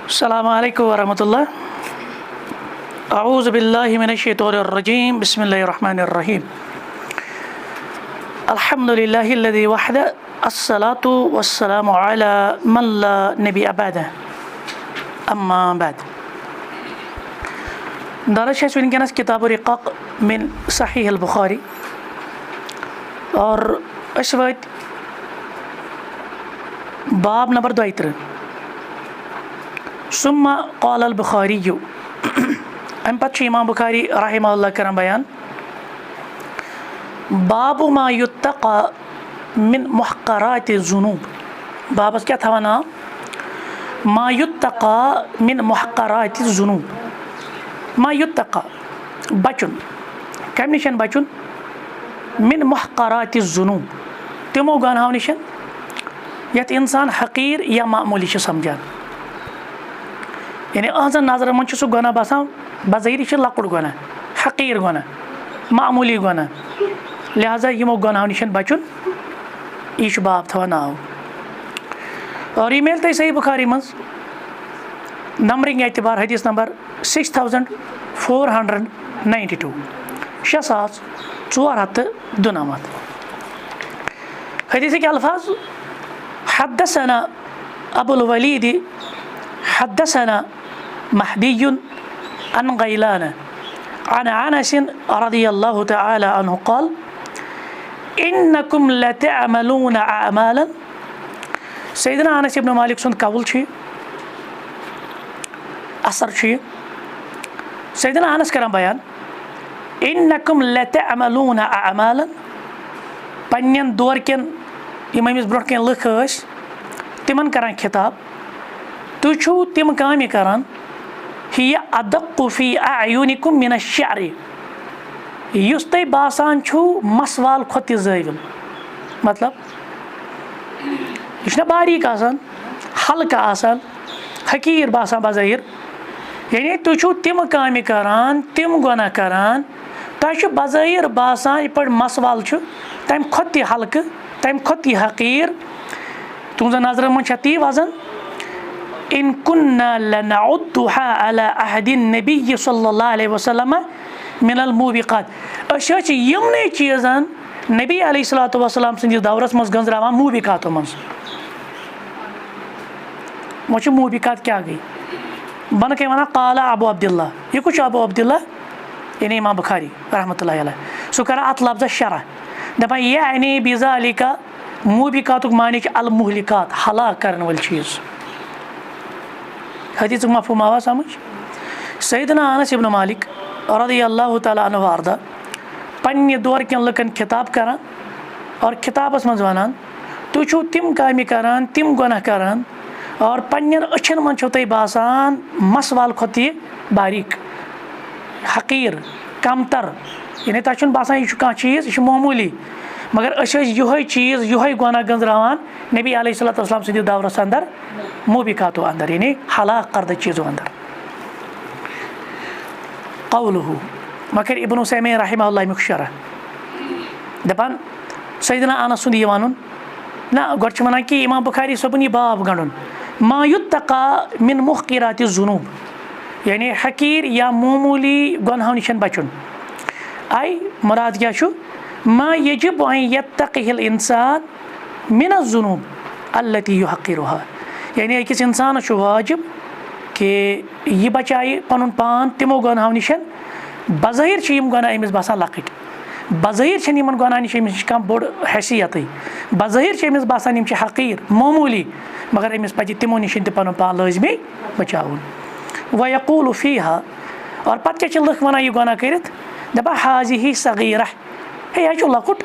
अस्सलामु अलैकुम वरहमतुल्लाह। अऊज़ु बिल्लाहि मिनश्शैतानिर रजीम। बिस्मिल्लाहिर रहमानिर रहीम। अल्हम्दुलिल्लाहिल्लज़ी वहदा अस्सलातु वस्सलामु अला मन ला नबिय्य बअदा। अम्मा बाद। दरस है वनकस किताब रिक़ाक़ मिन सहीह अल बुखारी और वत बाब नंबर 32। सुम्मा क़ाल अल बुखारी अम पत् इमाम बुखारी रहमहुल्लाह करन बयान बाबु मा युत्तक़ा मिन मुहक़्क़राति ज़ुनूब। बाबस क्या था नाम? मा युत्तक़ा मिन मुहक़्क़राति ज़ुनूब। मा युत्तक़ा बचुन, कम निशन बचुन? मिन मुहक़्क़राति ज़ुनूब, तिमो गुनाहों निशन यत इंसान हक़ीर या मामूली समझान। यानी अहजन नजर मन सह गुनाह बसान बज़ाहिर लकुट गुनाह, हक़ीर गुनाह, मामूली गुनाह, लिहाजा यमो गुनाहों निशन बचुन। यह बाब थवा नाव और यह मिल सही बुखारी मज नंबरिंग एतबार हदीस नंबर 6492 6492। हदीस के अल्फाज हद्दसना अबुल वलीद हद्दसना महदी अन गैलान अन अनस रज़ियल्लाहु तआला अन्हु क़ाल इन्नकुम लतअमलून अअमालन। सैयदना अनस इब्न मालिक सुंद कौल असर सैयदना अनस करन बयान इन्नकुम लतअमलून अअमालन। पन्नन दौर केन यम अमिस ब्रोह कन लुक तिमन करान खिताब तुम छो तिम काम करान हिय अदक्कु फी अयुनिकुम मिन अश्शअर, युस तै बासान छो मसवाल खोत ज़ाविल। मतलब यह बारीक आसान, हल्का आसान, हकीर बासान बज़ाहिर। यानी तुम छो तिम काम करान, तिम गुनाह करान तह बज़ाहिर बासान यह मसवाल तम खोत हल्क, तम खोत हकीर। तुम नजर मन ती वजन इन कुन्ना लनउद्दुहा अला अहदिन नबी सल्लल्लाहु अलैहि वसल्लम मिनल मूबिकात। अस यमने चीज़ान नबी अलैहिस्सलातु वस्सलाम सन्दिस दौरस मज गंजरावान मूबिकातों मज। वो मूबिकात क्या गई बन के वना क़ाला अबू अब्दुल्लाह। यह कुछ अबू अब्दुल्लाह यानी इमाम बुखारी रहमतुल्लाहि अलैह सो कर अत लफ्ज़ शरह दपान यानी बिज़ालिका मूबिकातुक माने अल मुहलिकात, हलाक करने वाली चीज़। हदीस मफ़हूम आवा समझ? सैयदना अनस इब्न मालिक रज़ियल्लाहु तआला अन्हु अर्दा पन्ने दौर के लुकन खिताब करान और खिताबस मज वनान तुम छो तिम काम करान, तिम गुनाह करान और पन्नन अछन मन छो तै बासान मसवाल खोत बारीक, हकीर, कमतर। यानी तह बासान यह कह चीज़ यह मामूली, मगर यह चीज़ यह गुनाह गंजरावान नबी अलैहिस्सलातु वस्सलाम सन्दि दौरस अंदर मूबिकातों अंदर, यानी हलाक करद चीज़ों अंदर। कौलुहु मगर इब्न उसैमीन रहमहुल्लाह मुशरह दपान सैयदना अनस सुंद यह वनुन ना गोड़ वनान कि इमाम बुखारी सबन यह बाब गंडुन मा युत्तक़ा मिन मुहक़्क़िराति ज़ुनूब, यानी हकीर या मामूली गुनाहों निशन बचुन। आई मुराद क्या मा यजिब अन यत्तक़िहिल इंसान मिन अज़्ज़ुनूब अल्लती युहक़्क़िरुहा। यानी अकिस इंसान वाजिब कि यह बचाए पनुन पान तिमो गुनाहों निशन बज़ाहिर यम गुनाह अमिस बासान लकट, बज़ाहिर यमन गुनाह निश अमिस कम बोड़ हैसियत, बज़ाहिर अमिस बासान यम हक़ीर मामूली, मगर अमिस पज़ तिमो निश त पनुन पान लाज़मी बचाउन। व यक़ूलु फ़ीहा और पत्त क्या लुक वनान यह गुनाह करित दपा हाज़िही सग़ीरा, हे यह लकुट,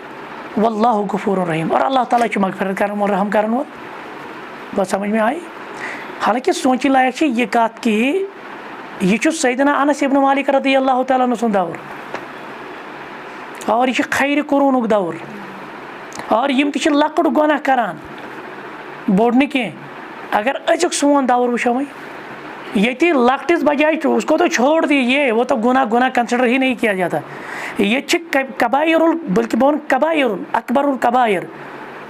वल्लाहु गफ़ूरुर रहीम, और अल्लाह ताला मग़फ़िरत करन वोल, रहम करन वोल। बात समझ में आई? हालांकि सोचने लायक यह कत कि यह सैयदना अनस इब्न मालिक रज़ियल्लाहु तआला अन्हु सुंद दौर और यह खैर कुरूनुक दौर और यम त लकुट गुनाह करान बोड़ न कह। अगर अजुक सोन दौर वो ये लकटिस बजाय उसको तो छोड़ दी, ये वो तो गुनाह कंसिडर ही नहीं किया जाता। ये कबायरुल बल्कि बोन कबायरुल अकबरुल कबायर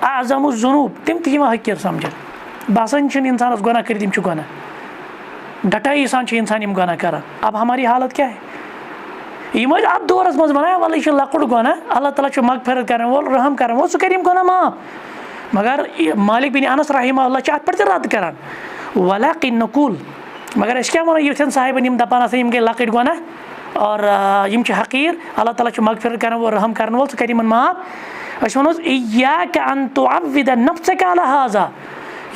आज़मुज़्ज़ुनूब तिम हकीर समझ बासान इंसानस गुनाह कर गुनाह डटाई सान इंसान यम गुनाह करान। अब हमारी हालत क्या है? यम अत दौरस मज बनाया वल यह लकुट गुनाह, अल्लाह ताला मगफिरत कर वोल, रहम कर वोल, सह कर यम गुनाह माफ। मगर मालिक बिन अनस रहिमहुल्लाह अत पे रद्द करान वलाकिन नकुल, मगर अस क्या वनो युथन साहिबन यम दपान यम गई लकट गुनाह और यम हकीर, अल्लाह ताला मगफिरत कर वोल, रहम कर वोल, सह कर यमन माफ। अस वनो इय्याक अन तुअव्विद नफ्सक अला हाज़ा,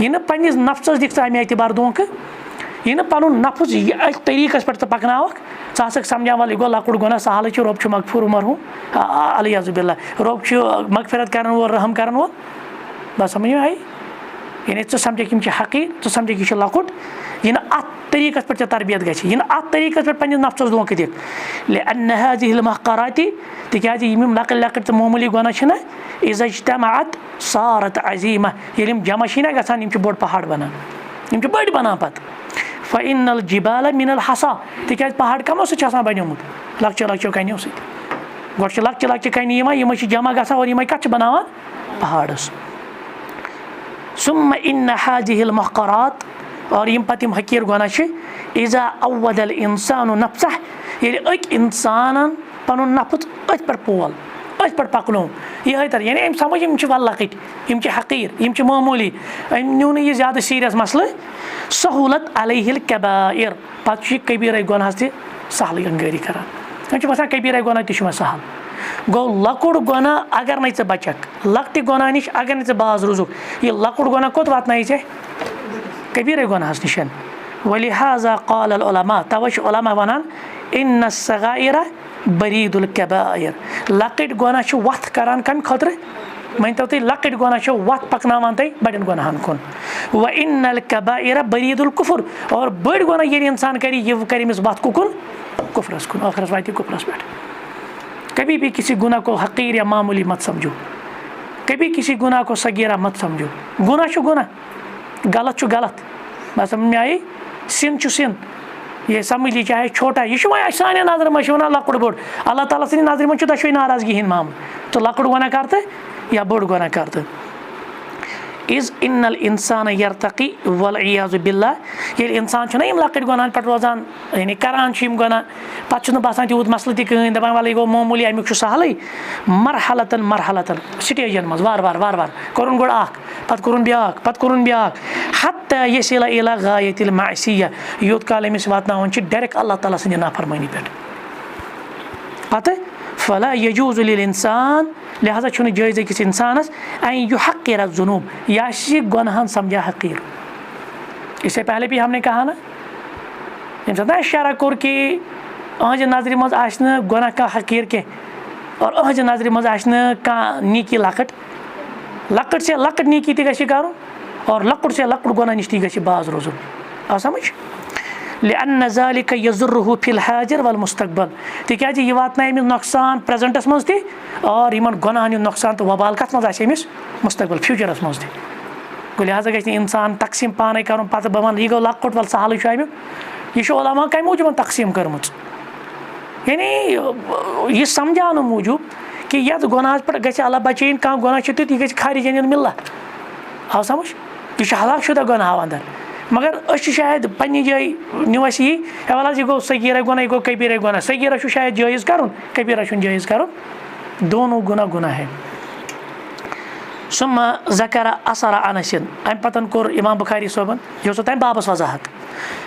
यह पन्निस नफ्सस दिख अमे एतबार धोख, यह पन नफ्स तरीकस पे पकनावक, ज़ समझा वल यह गो लकुट गुनाह सहल, रब मगफूर मरहूम अलियाज़ु बिल्लाह, रब मगफिरत कर वोल, रहम कर वोल। बस समझ में आई? यानी समझक यम हकीर, समझक यह लकुट, यह अत तरीकस पे तरबियत गई, यह अत तरीकस पे पन्निस नफ्सस धोख दिख। लिअन्न हाज़िहिल महक़राति, तिकाज़ यम लकट लकट मामूली गुनाह इज़ा इज्तमअत सारत अज़ीमा, येल यम जमा ना गसान यम बोड़ पहाड़ बनान, यम बड़ बनान पत। फ़इन्नल जिबाल मिनल हसा, तिकाज़ पहाड़ कमो सह बनियोमुत, लक्चो लक्चो कन्यो सह, गोड़ लक्चो लक्चो कन्य यम जमा गसान और यम कत बनावान पहाड़स। सुम्मा इन्न हाज़िहिल महक़रात, और यम पत यम हकीर गुनाह इज़ा अव्वदल इंसानु नफ्सह, येल अक इंसान पनुन नफ्स अथ पर पोल, अथ पर पकनो यह तर, यानी समझ यम वल लकट, यम हकीर, यम मामूली, न्यू यह ज़्यादा सीरियस मसले। सहूलत अलैहिल कबाइर, पत कबीर गुनाह तह सहल अंगारी करान, बसान कबीर गुनाह तह सहल। गो लकुट गुनाह अगर न बचक, लकट गुनाह नश अगर न बाज रूजुक, यह लकुट गुनाह कोत वातनाई कबीर गुनाहस निश। वलिहाज़ा क़ाल अल उलमा, तवै उलमा वनान इन्न सगाइर बरीदुल कबाइर, लकट गुनाह वथ करान कम खतर, मानतो तुम लकट गुनाह वथ पकनावान तुम बड़न गुनाहन कुन। व इन्नल कबाइर बरीदुल कुफर, और बड़ गुनाह ये इंसान करी यह कर वथ कुन कुफरस कुन, आखिरस वात कुफरस पे। कभी भी किसी गुनाह को हकीर या मामूली मत समझो, कभी किसी गुनाह को सगीरा मत समझो। गुनाह गुनाह, गलत गलत, बस समझ में आई? सिन सिन, ये समझ ली चाहे छोटा, यह सान नजर मे वन लकुट बोड़, अल्लाह ताला सद नजर मे दशवे नाराजगी हिंद मामल, तो लकुट गुनाह कर या बोड़ गुनाह कर। इज़ इन्नल इंसान यरतकी वल्इयाज़ु बिल्लाह, ये इंसान ना यम लकट गुनाह पे रोजान, यानी करान गुनाह, पे बसान तूत मसल तहन, दपान वाल गो मामूली अमुक सहल, मरहलतन मरहलतन स्टेजन मज वार वार वार वार कोरुन गोड़ पत कोरुन ब्याक, पत कोरुन ब्याक, हत्ता यसिला इला गायतिल मासिया, यूत काल अमिस वातनावन डायरेक्ट अल्लाह ताला सद नाफरमानी पे। पता फला यजूज़ु लिल इंसान, लिहाजा छुन जायज़ किस इंसानस अन युहक्किर ज़ुनूब, या गुनाहन समझा हकीर। इससे पहले भी हमने कहा ना, यम इशारा कोर कि अहज नजर मज आशना गुनाह का हकीर के, और अहज नजर मज आशना का नीकी लकट, लकट से लकट नीकी तह गि कर, और लकट से लकट गुनाह निश तह गि बाज रोजुन। आ समझ? लिअन्न ज़ालिक यज़ुर्रुहु फिल हाजिर वल मुस्तक़बल, तिकाज़ यह वातनाय अमिस नुकसान प्रेजेंटस मज तह, और यमन गुनाहन नुकसान तो वबाल कत मज आसे अमिस मुस्तक़बल फ्यूचरस मज तह। गो लिहाजा गि इंसान तकसीम पाने कर, पे बह वन यह गो लकुट वल सहल अमुक, यह उलमा कम मूजूब तकसीम कर्म, यानी यह समझाने मूजूब कि ये गुनाह पे गि अल्लाह बचन, कह गुनाह तुत यह गि खारिज अन मिल्ला। आओ समझ? यह हलाक शुदा गुनाह अंदर, मगर शायद पन्नी जाय न्यू यह वल यह गो सगीरा गुनाह, यह गो कबीरा गुनाह, सगीरा शायद जायज़ कर, कबीरा जायज़ कर, दोनों गुनाह गुनाह है। सुम्मा ज़करा असर अनसिन, अम पतन कोर इमाम बुखारी सोबन यह तम बाबस वजाहत,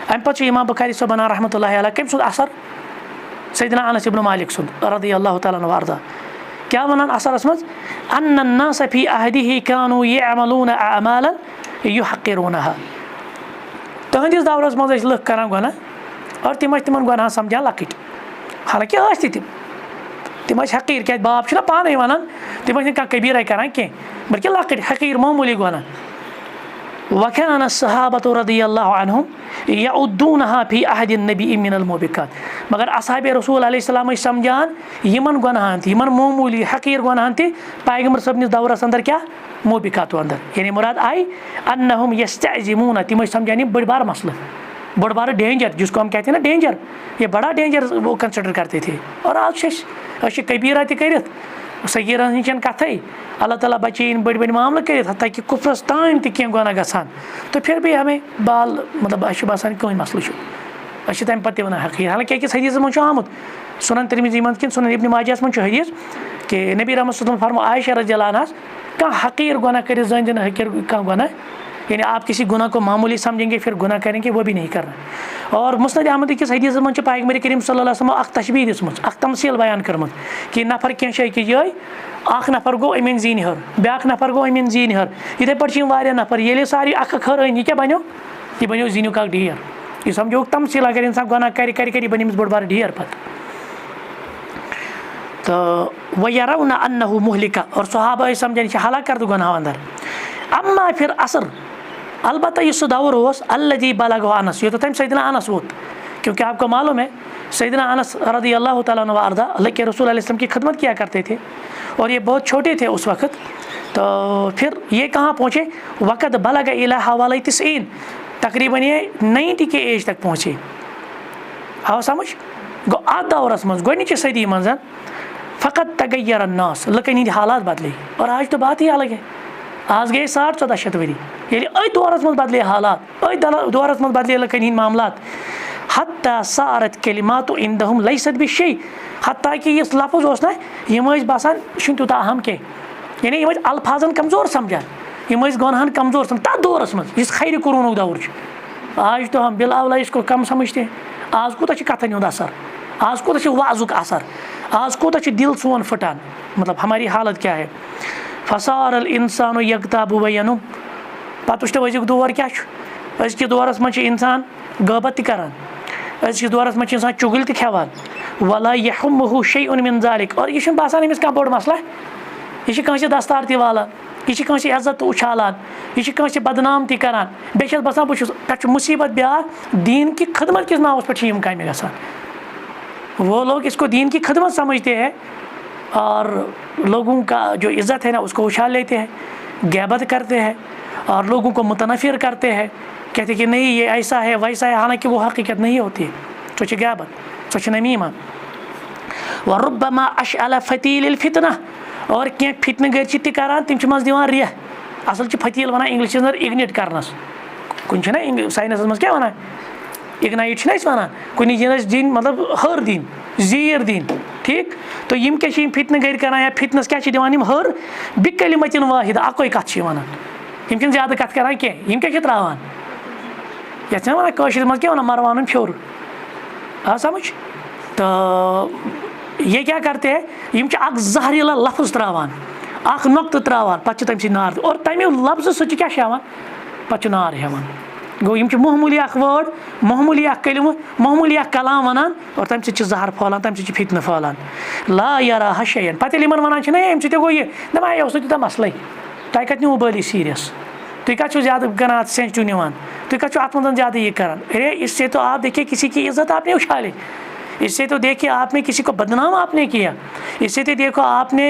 अम पे इमाम बुखारी सोबन रहमतुल्लाहि अलैह कम सुद असर सैयदना अनस इब्न मालिक सुद रज़ियल्लाहु तआला अन्हु अर्दा, क्या वनान असरस मज अन्न अन्नास फी अहदिही कानू यअमलून अअमालन युहक्किरूनहा, तहंदिस दौरस मज लुक करान गुनाह, और तिमन गुनाह समझा लकट, हालांकि तिम हकीर, क्या बाप पाने वनान तिम कह कबीर करान कह, बल्कि लकट हकीर मामूली गुनाह। वकान सहाबतु रज़ियल्लाहु अन्हुम यउद्दूनहा फी अहद नबी मिनल मुबिकात, मगर असहाबे रसूल अलैहिस्सलाम समझान यमन गुनाहन यमन मामूली हकीर गुनाहन तह पैगंबर सबनिस दौरस अंदर क्या मुबिकात अंदर, यानी मुराद आई अन्नहुम यस्तअज़िमून, तिम समझान बड़ बार मसला, बड़ बार डेंजर, जिसको हम कहते हैं ना डेंजर, ये बड़ा डेंजर वो कंसिडर करते थे। और आज कबीरा तक सगीरा निचन कथ, अल्लाह ताला बचीन बड़ बड़ मामले कर, हत्ता कि कुफरस तान तह गुनाह गसान, तो फिर भी हमें बाल मतलब बसान कोई मसला। अच्छे तम पत्ते वना हकीर हालांकि अकिस हदीस मन आमुत सुनन तिरमिजी मन कि सुनन इब्न माजाह मन हदीस कि नबी रहमत सल्लल्लाहु अलैहि वसल्लम फरमा आयशा रज़ियल्लाहु अन्हा कहाँ हकीर गुनाह करे जन हकीर कहाँ गुनाह यानी आप किसी गुनाह को मामूली समझेंगे फिर गुनाह करेंगे वो भी नहीं करना। और मुस्नद अहमद किस हदीस मन पैगंबर करीम सल्लल्लाहु अलैहि वसल्लम अख तशबीह दिसमत अख तमसील बयान करमत कि नफर क्या शे कि ये अख नफर गो अमिन जीन हर ब्याक नफर गो अमिन जीन हर इथे पे वारिया नफर ये सारी अख खर यह क्या बनो यह बनो जीनुक अख ढेर यह समझो तमसील अगर इंसान गुनाह कर बन बड़ बार ढेर पत तो वयरौना अन्नहु मुहलिका और सहाबा समझन हलाक कर गुनाह अंदर। अम्मा फिर असर अलबत्ता ये दौर उस अल्लज़ी बलगहु अनस ये तो तम सैयदना अनस वोत क्योंकि आपको मालूम है सैयदना अनस रज़ियल्लाहु तआला अन्हु अर्दा अल्लाह के रसूल अलैहि सल्लम की खिदमत किया करते थे और ये बहुत छोटे थे उस वक़्त। तो फिर ये कहाँ पहुँचे वक़्त बलग इला हवाले 90 तकरीबन ये 90 के एज तक पहुँचे। आओ समझ गो अत दौरस मज गोडनिचि सदी मज फ़कत तगय्यर अन्नास लुकन हिंद हालात बदले और आज तो बात ही अलग है। आज गए 1400 वरी ये दौरस मज बदले हालात दौरस मज बदले लुकन हिंद मामलात हत्ता सारत कलिमातु इंदहुम लैसत बिशै हत्ता कि यह लफ्ज़ ओस ना यम बसान तूत अहम के यानी यम अल्फाजन कमज़ोर समझान यम गुनाहन कमज़ोर समझ तथ दौरस मज इस खैर कुरूनुक दौर आज तो हम बिलावला इसको कम समझते हैं। आज कूत कथन हुंद असर आज कूत वाजुक असर आज कूत दिल सोन फटान मतलब हमारी हालत क्या है। फसारल इंसान यगताबु वयनुम पत वुच अजुक दौर क्या अजक दौरस मज इंसान गबत त करान अजक दौरस मज इंसान चुगल त खेवान वला यहुम्मुहु शैउन मिन ज़ालिक और यह बासान अमिस कह बोड़ मसला यह कंसे दस्तार त वालान यह कंसे इज्जत उछालान यह कंसे बदनाम त करान बेस बसान पे मुसीबत ब्याह दीन की खिदमत किस नावस पे काम गसान। वो लोग इसको दीन की खिदमत समझते हैं और लोगों का जो इज़्ज़त है ना उसको उछाल लेते हैं, गैबत करते हैं और लोगों को मुतनफ़िर करते हैं, कहते कि नहीं ये ऐसा है वैसा है, हालांकि वो हकीकत नहीं होती है। सोच गैबत सोच नमीमा व रुब्बमा अशअल फतील फितना और क्या फितन गर करान तम मज दिवान रेह असल फतील वन इंग्लिश इग्निट करनस कुन साइंस मज क्या वन इग्नाइट वन कुन दिन मतलब हर दिन जीर दिन ठीक तो यम क्या फितन गर करान या फितनस क्या दिवान हर बिकलिमतिन वाहिद अकोई कथ वन यम ज्यादा कथ करान कह यम क्या त्रावान ये वन कशर मज क्या वन मरवान फ्योर आ समझ। तो ये क्या करते हैं यम जहरीला लफ्ज़ त्रावान अख नुक्त त्रावान पे तम नार और तमें लफ्ज़ सह क्या हेवान पे नार हेवान गो यम मामूली अख वर्ड मामूली अख कलिम मामूली अख कलाम वनान और तम जहर फैलान तम फितन फैलान ला यारा हशयन पे वन अम गो ये दपा यह तूत मसल तुम कत नो बली सीरियस तुम कत ज्यादा गना सेंसिटिव निवान तुम कत अत मज ज्यादा ये करान। अरे इससे तो आप देखिए किसी की इज्जत आपने उछाली, इससे तो देखिए आपने किसी को बदनाम आपने किया, इससे तो देखो आपने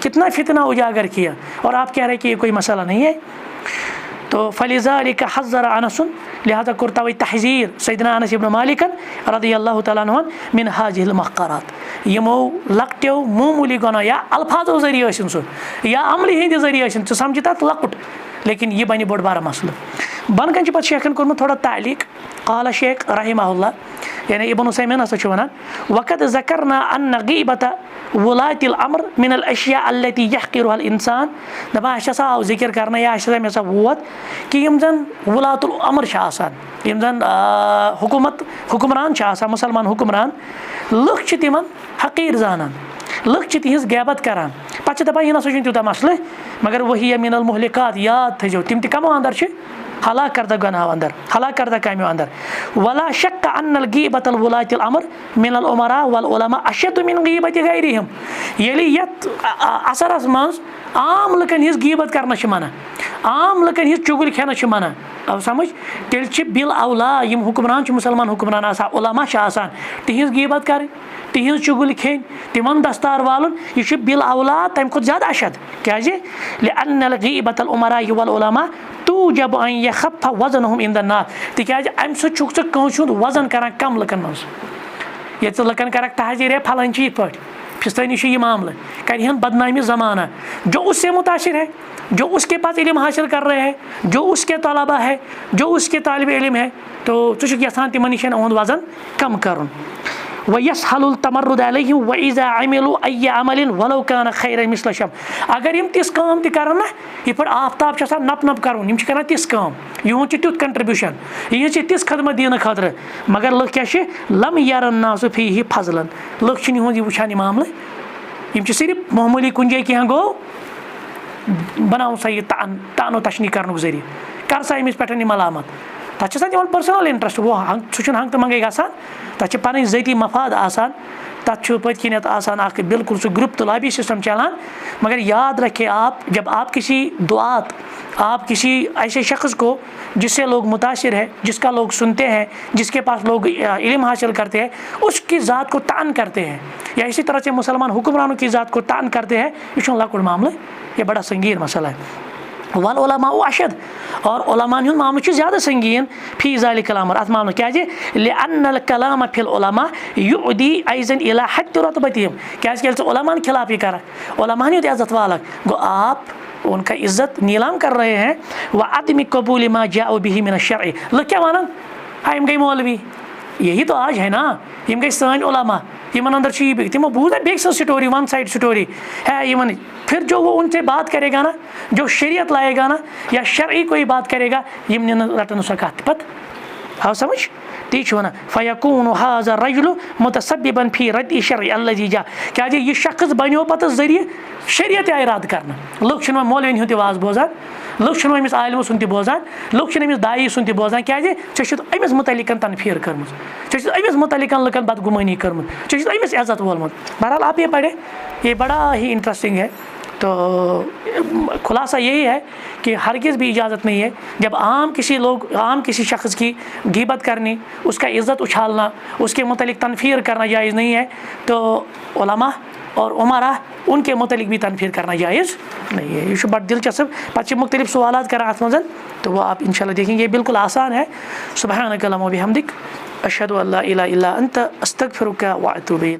कितना फितना उजागर किया और आप कह रहे कि ये कोई मसला नहीं है। तो फलिज़ालिका हज़्ज़र अनसुन लिहाजा कुर्ता वही तहज़ीर सैयदना अनस इब्न मालिक रज़ियल्लाहु तआला अन्हु मिन हाज़िहिल महक़रात यमो लकट्यो मामूली गुनाह या अल्फाजो ज़रिए सो या अमली हिंद ज़रिए च समझ तथ लकुट लेकिन यह बन बोड़ बार मसल। बन कन पे शेखन कोर्मुत थोड़ा तालीक क़ाल शेख रहिमहुल्लाह यानी इब्न उसैमीन हसा वनान वक़द ज़करना अन्न ग़ीबत वुलातिल अम्र मिन अल अशिया अल्लती यहक़िरुहा अल इंसान दपा असा आव जिक्र करना या असा वोत कि यम जन वुलातुल अम्र यम जन हुक्मरान मुसलमान हुक्मरान लुक तिमन हक़ीर जानान लुक तिहज़ गैबत करान पे दपा यह ना तूत मसल मगर वही मिनल मुहलिकात याद थो तम कमो अंदर हलाक करदा गुनाह अंदर हलाक करदा कामो अंदर वला शक अन्नल गीबतल वुलातिल अम्र मिनल उमरा वल उलमा अशद मिन गीबति गैरिहिम यली यत असरस मज आम लुकन हिज गीबत करना मना आम लुकन हिज चुगल खेना मना अब समझ तेल बिल अवला यम हुक्मरान मुसलमान हुक्मरान आसान उलमा आसान तिहज गीबत कर तिहज चुगल खेन तिमन दस्तार वालन यह बिल अवला तम खुद ज्यादा अशद क्या लिअन्नल गीबतल उमरा वल उलमा तूजब अन यखफ़ वज़नुहुम इंद अन्नास तिकाज अम सह वजन करान कम लुकन मज ये लुकन कर तहजीर फलान यथ पे फिस्तनी ये मामला कर बदनामी ज़माना जो उससे मुतासिर है जो उसके पास इल्म हासिल कर रहे हैं, जो उसके तलबा है, जो उसके तालिब इल्म है, तो यसान तिमन निश उहद वजन कम कर। वयसहलुल तमर्रुद अलैहिम वइज़ा अमिलू अय्य अमलिन वलौ कान खैरन मिस्ल शम। अगर यम तिस काम ति करन ना, ये पर आफ्ताब छ आसान नप नप करन, यम छ करन तिस काम, युन छ त्युत कंट्रीब्यूशन, ये छ तिस खदमत दिन खतर, मगर लोग क्या छ लम यरन नासु फीहि फजलन, लोग छ युन ये वुछान मामले, यम छ सिर्फ मामूली कुन जाय क्या गो बनाओ सा ये तानो तशनी करनुक जरिए, कर सा अमिस पे मलामत, तक पर्सनल इंटरेस्ट, वो हंग तो मंगे गसान, तक पन ज़ाती मफाद आसान, तक पत्किन बिल्कुल सह ग्रुप तो लॉबी सिस्टम चलान। मगर याद रखें आप, जब आप किसी दुआत, आप किसी ऐसे शख्स को जिससे लोग मुतासिर है, जिसका लोग सुनते हैं, जिसके पास लोग इल्म हासिल करते हैं, उसकी ज़ात को तान करते हैं, या इसी तरह से मुसलमान हुक्मरानों की ज़ात को तान करते हैं, ये लकुड़ मामला, ये बड़ा संगीन मसला है। वल उलमा अशद, और उलमा मामला ज़्यादा संगीन फी ज़ालिकल अमर, अत मामला क्या लिअन्नल कलाम फिल उलमा युदी अइज़न इला हद्द रुतबतिहिम, क्या उलमा खिलाफ कर, उलमा इज़्ज़त वाला गो, आप उनका इज़्ज़त नीलाम कर रहे हैं। व अदम कबूल मा जाअ बिही मिन अश-शर्अ, लोग क्या मानन, हम गई मौलवी, यही तो आज है ना, यम गई सान उलमा, यमन अंदर ये तिमो बूझ back story, one side story है यमन, फिर जो वो उनसे बात करेगा ना, जो शरीयत लाएगा ना, या शरई कोई बात करेगा, यम रटन सो कत पत आओ समझ, ती ना फ़यकूनु हाज़ा रजुलु मुतसब्बिबन फी रद्दि शर्अ अल्लज़ी जा, क्या ये शख्स बनो पत जरिए शरीयत आय रद्द करना। लोग छ मौलवीन हुंद वाज बोजान, लोग छ अमिस आलिम सुन बोजान, लोग छ अमिस दाई सुन बोजान, क्या अमिस मुतलिकन तनफीर कर्म, अमिस मुतलिकन लुकन बदगुमानी कर्म, अमिस इज्जत वोलमुत। बहरहाल आप ये पढ़े, ये बड़ा ही इंटरेस्टिंग है। तो खुलासा यही है कि हरगिज़ भी इजाज़त नहीं है जब आम किसी शख्स की ग़ीबत करनी, उसका इज़्ज़त उछालना, उसके मुतलिक तनफीर करना जायज़ नहीं है। तो उलमा और उमरा उनके मुतलिक भी तनफीर करना जायज़ नहीं है। ये बड़ा दिलचस्प पच्चीस मुख्तलिफ सवालात कर अत मज़न, तो वो आप इंशाल्लाह देखेंगे, बिल्कुल आसान है। सुब्हानक अल्लाहुम्मा व बिहम्दिक अशहदु अल्ला इलाहा इल्ला अंत अस्तगफिरुका व अतूबु इलैक।